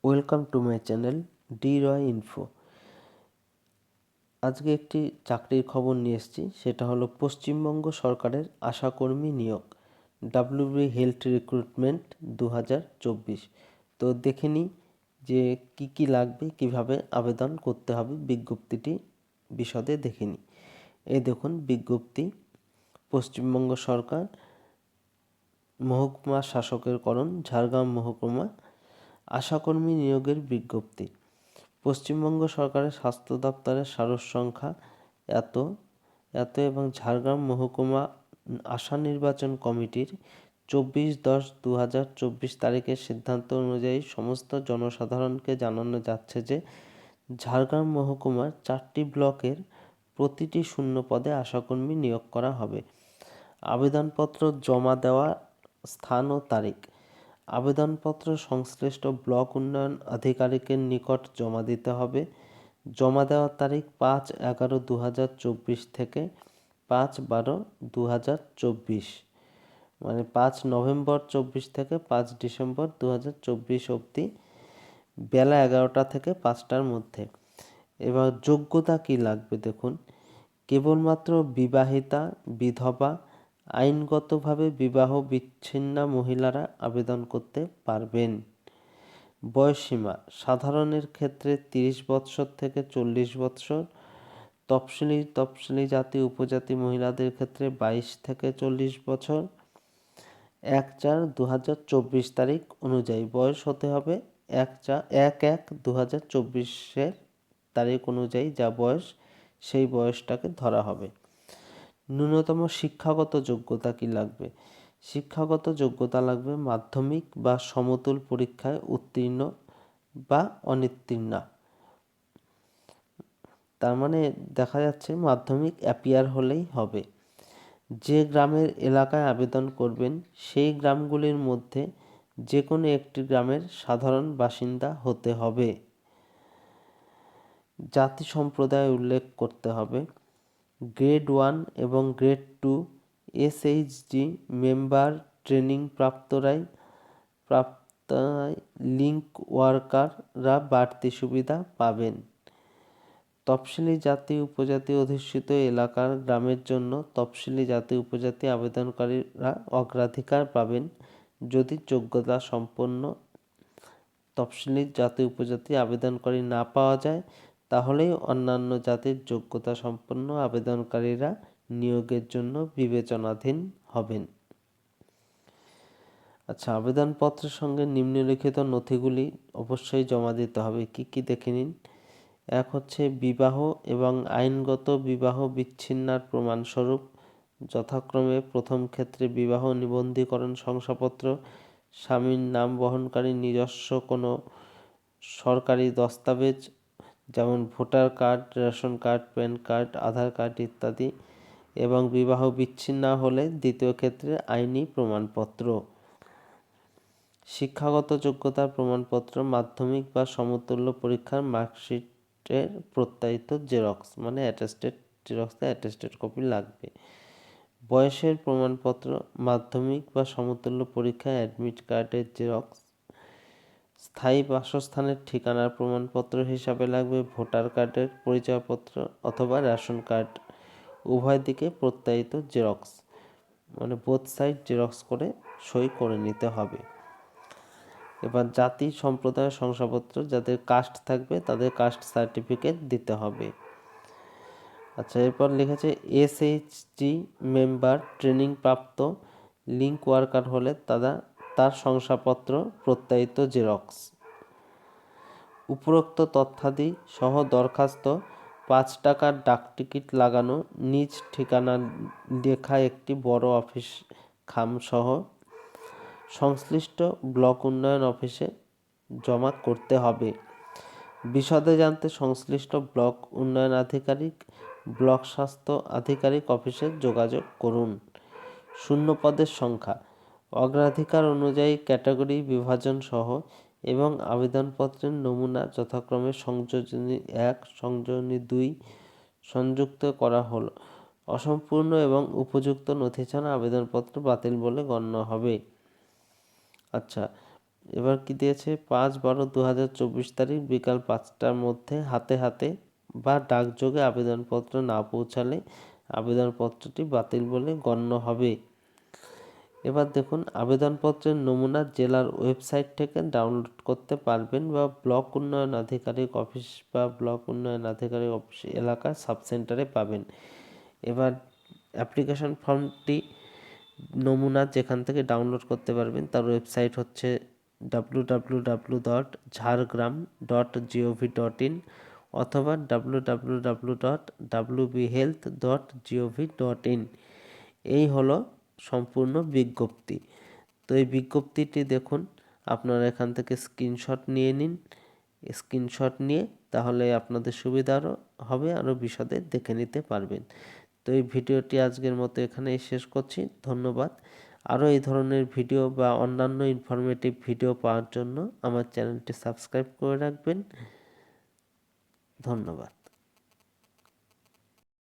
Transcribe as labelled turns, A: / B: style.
A: Welcome to my channel D Roy info. আজকে একটি চাকরির খবর নিয়ে এসেছি, সেটা হলো পশ্চিমবঙ্গ সরকারের আশাকর্মী নিয়োগ, ডাব্লিউবি হেলথ রিক্রুটমেন্ট 2024। তো দেখে নিই যে কি লাগবে, কিভাবে আবেদন করতে হবে, বিজ্ঞপ্তিটি বিশদে দেখে নিই। এই দেখুন বিজ্ঞপ্তি, পশ্চিমবঙ্গ সরকার মহকুমা শাসকের করণ, ঝাড়গ্রাম মহকুমা, আশাকর্মী নিয়োগের বিজ্ঞপ্তি। পশ্চিমবঙ্গ সরকারের স্বাস্থ্য দপ্তরের সারস সংখ্যা এত এবং ঝাড়গ্রাম মহকুমা আশা নির্বাচন কমিটির 24/10/2024 তারিখের সিদ্ধান্ত অনুযায়ী সমস্ত জনসাধারণকে জানানো যাচ্ছে যে ঝাড়গ্রাম মহকুমার 4টি ব্লকের প্রতিটি শূন্য পদে আশাকর্মী নিয়োগ করা হবে। আবেদনপত্র জমা দেওয়া স্থান ও তারিখ। আবেদনপত্র সংশ্লিষ্ট ব্লক উন্নয়ন আধিকারিকের নিকট জমা দিতে হবে। জমা দেওয়ার তারিখ 5/11/2024 থেকে 5/12/2024, মানে 5 নভেম্বর 24 থেকে 5 ডিসেম্বর 2024 অবধি, বেলা 11টা থেকে 5টার মধ্যে। এবার যোগ্যতা কি লাগবে দেখুন, কেবলমাত্র বিবাহিতা, বিধবা, আইনগতভাবে বিবাহ বিচ্ছিন্না মহিলারা আবেদন করতে পারবেন। বয়সসীমা সাধারণের ক্ষেত্রে 30 বৎসর থেকে 40 বৎসর, তফসিলি জাতি উপজাতি মহিলাদের ক্ষেত্রে 22 থেকে 40 বছর। 1/4/2024 তারিখ অনুযায়ী বয়স হতে হবে 1/1/2024 তারিখ অনুযায়ী যা বয়স, সেই বয়সটাকে ধরা হবে। ন্যূনতম শিক্ষাগত যোগ্যতা কি লাগবে? শিক্ষাগত যোগ্যতা লাগবে মাধ্যমিক বা সমতুল পরীক্ষায় উত্তীর্ণ বা অনুত্তীর্ণা। তার মানে দেখা যাচ্ছে মাধ্যমিক অ্যাপিয়ার হলেই হবে। যে গ্রামের এলাকায় আবেদন করবেন সেই গ্রামগুলির মধ্যে যে কোনো একটি গ্রামের সাধারণ বাসিন্দা হতে হবে। জাতি সম্প্রদায় উল্লেখ করতে হবে। গ্রেড 1 এবং গ্রেড 2 এসএইচজি মেম্বার ট্রেনিং প্রাপ্তরাই লিঙ্ক ওয়ার্কাররা বাড়তি সুবিধা পাবেন। তফসিলি জাতি উপজাতি অধ্যুষিত এলাকার গ্রামের জন্য তফসিলি জাতি উপজাতি আবেদনকারীরা অগ্রাধিকার পাবেন যদি যোগ্যতা সম্পন্ন তফসিলি জাতি উপজাতি আবেদনকারী না পাওয়া যায়, তাহলেই অন্যান্য জাতির যোগ্যতা সম্পন্ন আবেদনকারীরা নিয়োগের জন্য বিবেচনাধীন হবেন। আচ্ছা, আবেদনপত্রের সঙ্গে নিম্নলিখিত নথিগুলি অবশ্যই জমা দিতে হবে। কি দেখে নিন। এক হচ্ছে বিবাহ এবং আইনগত বিবাহ বিচ্ছিন্নার প্রমাণস্বরূপ, যথাক্রমে প্রথম ক্ষেত্রে বিবাহ নিবন্ধীকরণ শংসাপত্র, স্বামীর নাম বহনকারী নিজস্ব কোনো সরকারি দস্তাবেজ যেমন voter card, ration card, PAN card, Aadhaar card ইত্যাদি, এবং বিবাহ বিচ্ছিন্ন হলে দ্বিতীয় ক্ষেত্রে আইনি প্রমাণপত্র। শিক্ষাগত যোগ্যতার প্রমাণপত্র মাধ্যমিক বা সমতুল্য পরীক্ষার মার্কশিটের প্রত্যায়িত জেরক্স, মানে অ্যাটেস্টেড জেরক্সে অ্যাটেস্টেড কপি লাগবে। বয়সের প্রমাণপত্র মাধ্যমিক বা সমতুল্য পরীক্ষায় অ্যাডমিট কার্ডের জেরক্স। স্থায়ী বাসস্থানের ঠিকানার প্রমাণপত্র হিসাবে লাগবে ভোটার কার্ডের পরিচয়পত্র অথবা রেশন কার্ড, উভয় দিকে প্রত্যায়িত জেরক্স, মানে বোথ সাইড জেরক্স করে সই করে নিতে হবে। এবার জাতি সম্প্রদায় শংসাপত্র, যাদের কাস্ট থাকবে তাদের কাস্ট সার্টিফিকেট দিতে হবে। আচ্ছা, এরপর লিখেছে এসএইচজি মেম্বার ট্রেনিং প্রাপ্ত লিঙ্ক ওয়ার্কার হলে তার শংসাপত্র প্রত্যায়িত জেরক্স। উপরোক্ত তথ্যাদি সহ দরখাস্ত, 5 টাকার ডাকটিকিট লাগানো নিজ ঠিকানা লেখা একটি বড় অফিস খামসহ সংশ্লিষ্ট ব্লক উন্নয়ন অফিসে জমা করতে হবে। বিশদে জানতে সংশ্লিষ্ট ব্লক উন্নয়ন আধিকারিক, ব্লক স্বাস্থ্য আধিকারিক অফিসে যোগাযোগ করুন। শূন্য পদের সংখ্যা অগ্রাধিকার অনুযায়ী ক্যাটাগরি বিভাজন সহ এবং আবেদনপত্রের নমুনা যথাক্রমে সংযোজনী 1, সংযোজনী 2 সংযুক্ত করা হলো। অসম্পূর্ণ এবং উপযুক্ত নথি ছাড়া আবেদনপত্র বাতিল বলে গণ্য হবে। আচ্ছা, এবার কি দিয়েছে, 5/12/2024 তারিখ বিকাল 5টার মধ্যে হাতে বা ডাকযোগে আবেদনপত্র না পৌঁছালে আবেদনপত্রটি বাতিল বলে গণ্য হবে। এবার দেখুন, আবেদনপত্রের নমুনা জেলার ওয়েবসাইট থেকে ডাউনলোড করতে পারবেন বা ব্লক উন্নয়ন আধিকারিক অফিস বা ব্লক উন্নয়ন আধিকারিক অফিস এলাকার সাবসেন্টারে পাবেন। এবার অ্যাপ্লিকেশন ফর্মটি নমুনা যেখান থেকে ডাউনলোড করতে পারবেন তার ওয়েবসাইট হচ্ছে www.jhargram.gov.in অথবা www.wbhealth.gov.in। এই হলো সম্পূর্ণ বিজ্ঞপ্তি। তো এই বিজ্ঞপ্তিটি দেখুন, আপনারা এখান থেকে স্ক্রিনশট নিয়ে নিন। স্ক্রিনশট নিয়ে তাহলে আপনাদের সুবিধারও হবে, আরও বিশদে দেখে নিতে পারবেন। তো এই ভিডিওটি আজকের মতো এখানেই শেষ করছি। ধন্যবাদ। আরও এই ধরনের ভিডিও বা অন্যান্য ইনফরমেটিভ ভিডিও পাওয়ার জন্য আমার চ্যানেলটি সাবস্ক্রাইব করে রাখবেন। ধন্যবাদ।